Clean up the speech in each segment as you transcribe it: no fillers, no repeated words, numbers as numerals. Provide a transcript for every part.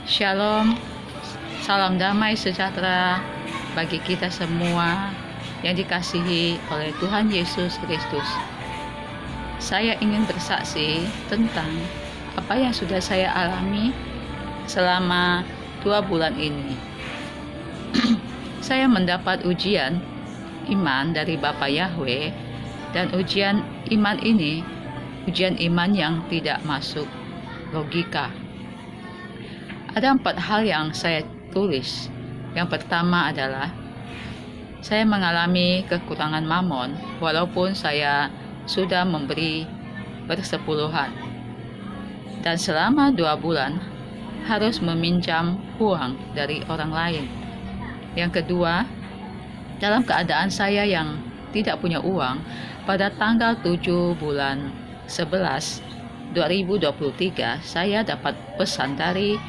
Shalom, salam damai sejahtera bagi kita semua yang dikasihi oleh Tuhan Yesus Kristus. Saya ingin bersaksi tentang apa yang sudah saya alami selama 2 bulan ini. Saya mendapat ujian iman dari Bapa Yahweh, dan ujian iman ini ujian iman yang tidak masuk logika. Ada 4 hal yang saya tulis. Yang pertama adalah saya mengalami kekurangan mamon walaupun saya sudah memberi persepuluhan, dan selama 2 bulan harus meminjam uang dari orang lain. Yang kedua, dalam keadaan saya yang tidak punya uang, pada tanggal 7 bulan 11 2023 saya dapat pesan dari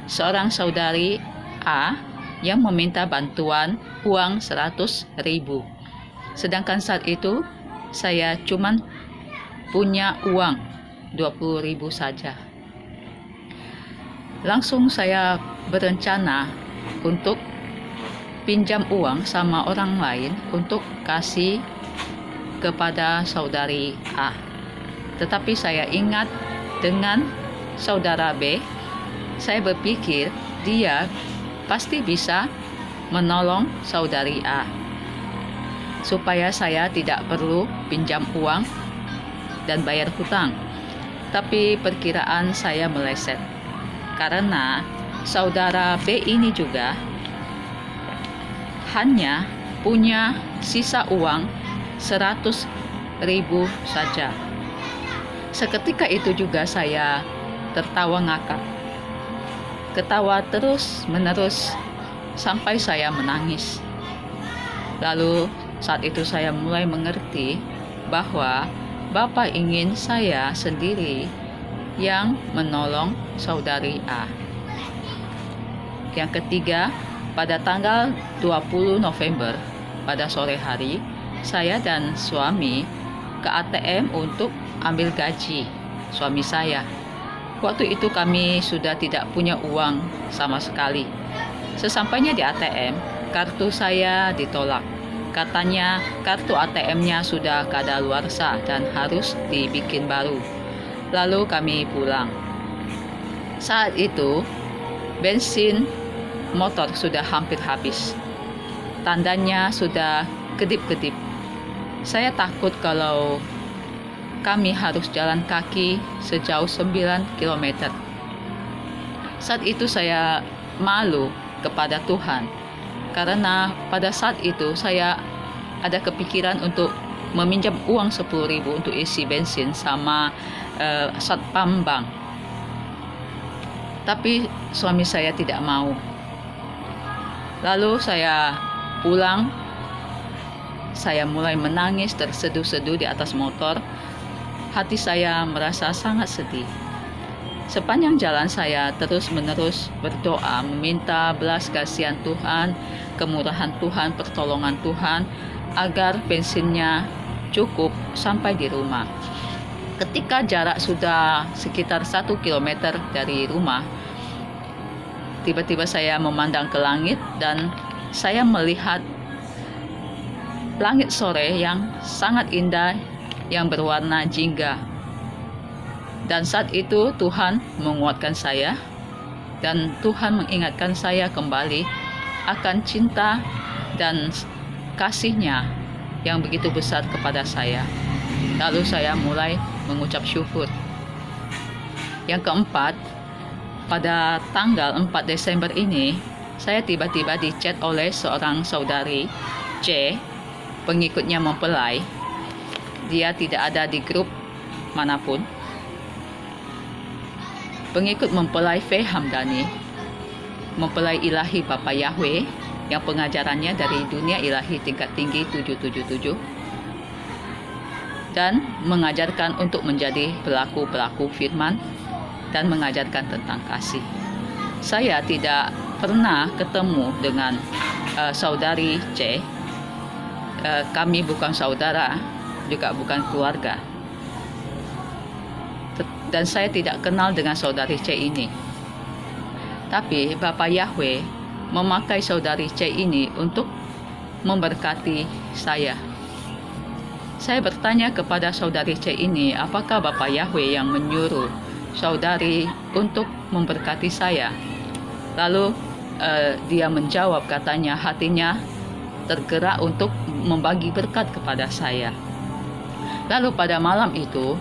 seorang saudari A yang meminta bantuan uang 100.000. Sedangkan saat itu saya cuman punya uang 20.000 saja. Langsung saya berencana untuk pinjam uang sama orang lain untuk kasih kepada saudari A. Tetapi saya ingat dengan saudara B. Saya berpikir dia pasti bisa menolong saudari A supaya saya tidak perlu pinjam uang dan bayar hutang. Tapi perkiraan saya meleset, karena saudara B ini juga hanya punya sisa uang 100.000 saja. Seketika itu juga saya tertawa ngakak. Ketawa terus menerus sampai saya menangis. Lalu saat itu saya mulai mengerti bahwa Bapa ingin saya sendiri yang menolong saudari A. Yang ketiga, pada tanggal 20 November pada sore hari, saya dan suami ke ATM untuk ambil gaji suami saya. Waktu itu kami sudah tidak punya uang sama sekali. Sesampainya di ATM, kartu saya ditolak. Katanya kartu ATM-nya sudah kadaluarsa dan harus dibikin baru. Lalu kami pulang. Saat itu, bensin motor sudah hampir habis. Tandanya sudah kedip-kedip. Saya takut kalau kami harus jalan kaki sejauh 9 km. Saat itu saya malu kepada Tuhan, karena pada saat itu saya ada kepikiran untuk meminjam uang 10.000 untuk isi bensin sama satpam bank. Tapi suami saya tidak mau. Lalu saya pulang, saya mulai menangis terseduh-seduh di atas motor. Hati saya merasa sangat sedih. Sepanjang jalan saya terus-menerus berdoa, meminta belas kasihan Tuhan, kemurahan Tuhan, pertolongan Tuhan, agar bensinnya cukup sampai di rumah. Ketika jarak sudah sekitar 1 km dari rumah, tiba-tiba saya memandang ke langit dan saya melihat langit sore yang sangat indah, yang berwarna jingga. Dan saat itu Tuhan menguatkan saya, dan Tuhan mengingatkan saya kembali akan cinta dan kasih-Nya yang begitu besar kepada saya. Lalu saya mulai mengucap syukur. Yang keempat, pada tanggal 4 Desember ini, saya tiba-tiba dicat oleh seorang saudari C, pengikutnya mempelai. Dia tidak ada di grup manapun. Pengikut mempelai V. Hamdani, mempelai ilahi Bapa Yahweh, yang pengajarannya dari dunia ilahi tingkat tinggi 777, dan mengajarkan untuk menjadi pelaku-pelaku firman dan mengajarkan tentang kasih. Saya tidak pernah ketemu dengan saudari C. Kami bukan saudara, juga bukan keluarga. Dan saya tidak kenal dengan saudari C ini. Tapi Bapak Yahweh memakai saudari C ini untuk memberkati saya. Saya bertanya kepada saudari C ini, apakah Bapak Yahweh yang menyuruh saudari untuk memberkati saya? Lalu dia menjawab, katanya hatinya tergerak untuk membagi berkat kepada saya. Lalu pada malam itu,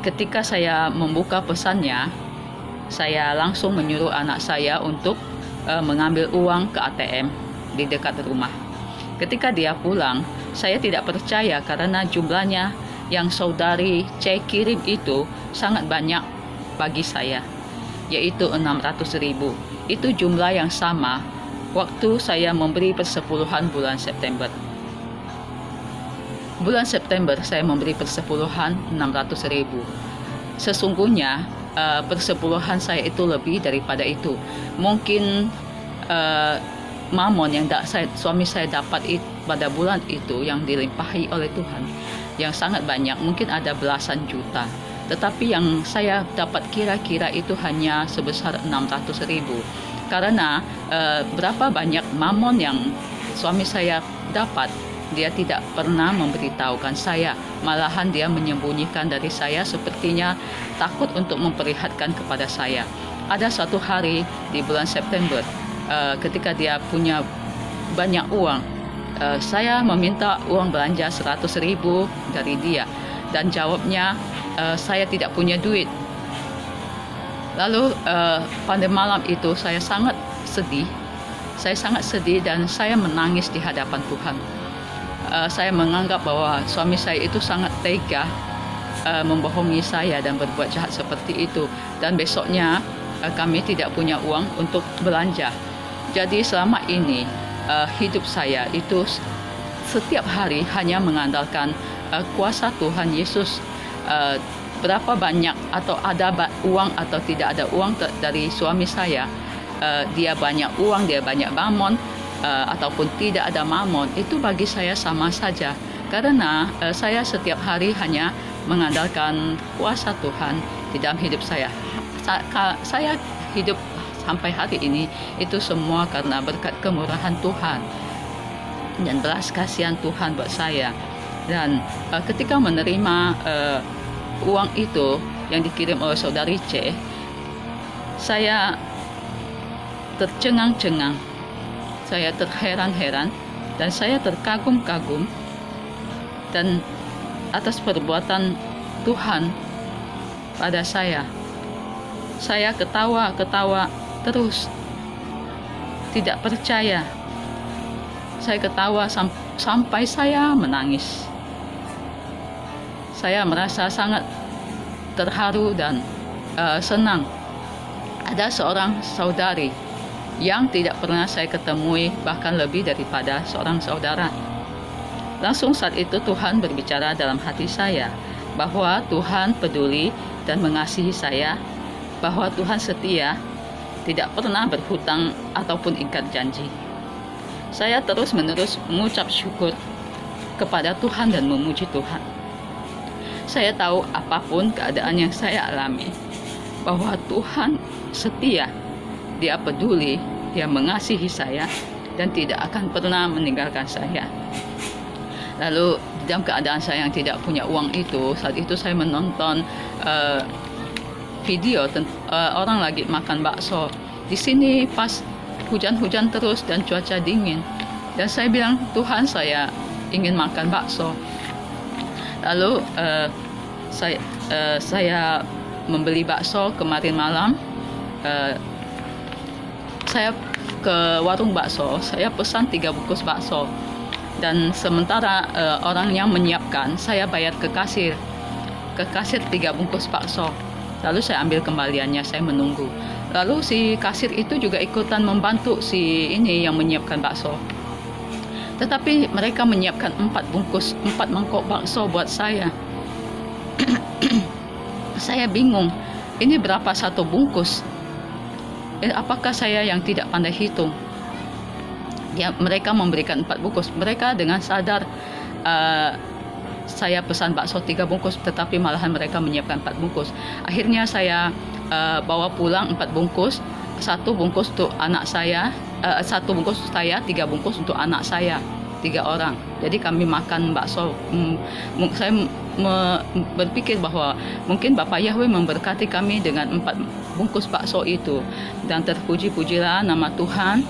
ketika saya membuka pesannya, saya langsung menyuruh anak saya untuk mengambil uang ke ATM di dekat rumah. Ketika dia pulang, saya tidak percaya karena jumlahnya yang saudari C kirim itu sangat banyak bagi saya, yaitu 600.000. Itu jumlah yang sama waktu saya memberi persepuluhan bulan September. Bulan September saya memberi persepuluhan 600.000. Sesungguhnya persepuluhan saya itu lebih daripada itu. Mungkin mamon yang suami saya dapat pada bulan itu yang dilimpahi oleh Tuhan, yang sangat banyak, mungkin ada belasan juta. Tetapi yang saya dapat kira-kira itu hanya sebesar 600.000. Karena berapa banyak mamon yang suami saya dapat, dia tidak pernah memberitahukan saya. Malahan dia menyembunyikan dari saya, sepertinya takut untuk memperlihatkan kepada saya. Ada suatu hari di bulan September, ketika dia punya banyak uang, saya meminta uang belanja 100.000 dari dia, dan jawabnya saya tidak punya duit. Lalu pada malam itu saya sangat sedih dan saya menangis di hadapan Tuhan. Saya menganggap bahwa suami saya itu sangat tega membohongi saya dan berbuat jahat seperti itu, dan besoknya kami tidak punya uang untuk belanja. Jadi selama ini hidup saya itu setiap hari hanya mengandalkan kuasa Tuhan Yesus. Berapa banyak atau ada uang atau tidak ada uang dari suami saya, dia banyak uang, dia banyak mamon, ataupun tidak ada mamon, itu bagi saya sama saja. Karena saya setiap hari hanya mengandalkan kuasa Tuhan di dalam hidup saya. Saya hidup sampai hari ini itu semua karena berkat kemurahan Tuhan dan belas kasihan Tuhan buat saya. Dan ketika menerima uang itu yang dikirim oleh saudari C, saya tercengang-cengang, saya terheran-heran, dan saya terkagum-kagum dan atas perbuatan Tuhan pada saya. Saya ketawa-ketawa terus, tidak percaya. Saya ketawa sampai saya menangis. Saya merasa sangat terharu dan senang. Ada seorang saudari yang tidak pernah saya ketemui, bahkan lebih daripada seorang saudara. Langsung saat itu Tuhan berbicara dalam hati saya bahwa Tuhan peduli dan mengasihi saya, bahwa Tuhan setia, tidak pernah berhutang ataupun ingkar janji. Saya terus-menerus mengucap syukur kepada Tuhan dan memuji Tuhan. Saya tahu apapun keadaan yang saya alami, bahwa Tuhan setia, Dia peduli, Dia mengasihi saya, dan tidak akan pernah meninggalkan saya. Lalu dalam keadaan saya yang tidak punya uang itu, saat itu saya menonton video orang lagi makan bakso. Di sini pas hujan-hujan terus dan cuaca dingin, dan saya bilang, Tuhan, saya ingin makan bakso. Lalu saya membeli bakso kemarin malam. Saya ke warung bakso, saya pesan 3 bungkus bakso, dan sementara orang yang menyiapkan, saya bayar ke kasir 3 bungkus bakso. Lalu saya ambil kembaliannya, saya menunggu. Lalu si kasir itu juga ikutan membantu si ini yang menyiapkan bakso. Tetapi mereka menyiapkan 4 mangkok bakso buat saya. Saya bingung, ini berapa satu bungkus? Apakah saya yang tidak pandai hitung? Ya, mereka memberikan 4 bungkus. Mereka dengan sadar saya pesan bakso 3 bungkus, tetapi malahan mereka menyiapkan 4 bungkus. Akhirnya saya bawa pulang 4 bungkus, 1 bungkus untuk anak saya, 1 bungkus untuk saya, 3 bungkus untuk anak saya, 3 orang. Jadi kami makan bakso. Saya berpikir bahwa mungkin Bapak Yahweh memberkati kami dengan 4 bungkus bakso itu. Dan terpuji-pujilah nama Tuhan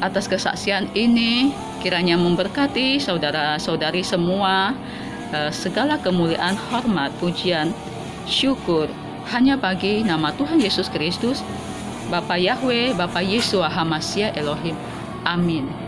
atas kesaksian ini. Kiranya memberkati saudara-saudari semua. Segala kemuliaan, hormat, pujian, syukur hanya bagi nama Tuhan Yesus Kristus, Bapa Yahweh, Bapa Yeshua HaMashiach Elohim. Amin.